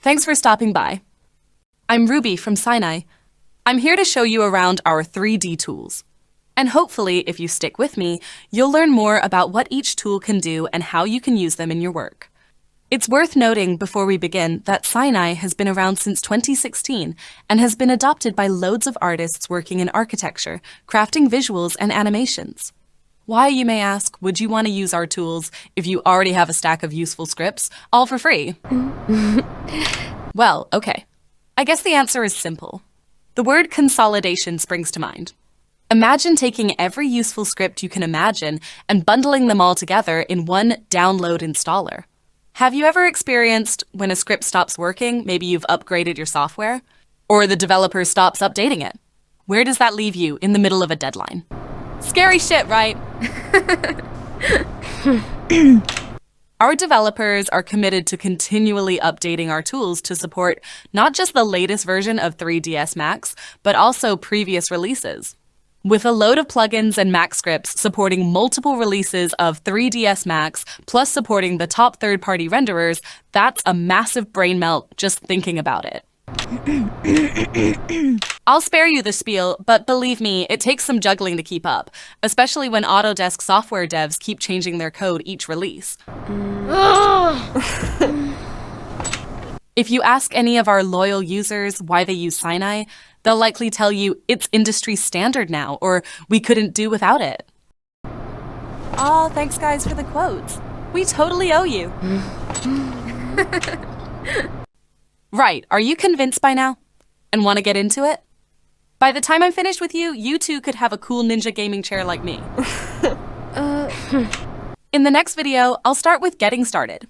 Thanks for stopping by. I'm Ruby from SiNi. I'm here to show you around our 3D tools. And hopefully, if you stick with me, you'll learn more about what each tool can do and how you can use them in your work. It's worth noting before we begin that SiNi has been around since 2016 and has been adopted by loads of artists working in architecture, crafting visuals and animations. Why, you may ask, would you want to use our tools if you already have a stack of useful scripts, all for free? Well, okay. I guess the answer is simple. The word consolidation springs to mind. Imagine taking every useful script you can imagine and bundling them all together in one download installer. Have you ever experienced when a script stops working, maybe you've upgraded your software, or the developer stops updating it? Where does that leave you in the middle of a deadline? Scary shit, right? Our developers are committed to continually updating our tools to support not just the latest version of 3ds Max, but also previous releases. With a load of plugins and Mac scripts supporting multiple releases of 3ds Max, plus supporting the top third-party renderers, that's a massive brain melt just thinking about it. I'll spare you the spiel, but believe me, it takes some juggling to keep up, especially when Autodesk software devs keep changing their code each release. If you ask any of our loyal users why they use SiNi, they'll likely tell you it's industry standard now, or we couldn't do without it. Aw, thanks guys for the quotes. We totally owe you. Right, are you convinced by now? And want to get into it? By the time I'm finished with you, you too could have a cool ninja gaming chair like me. In the next video, I'll start with getting started.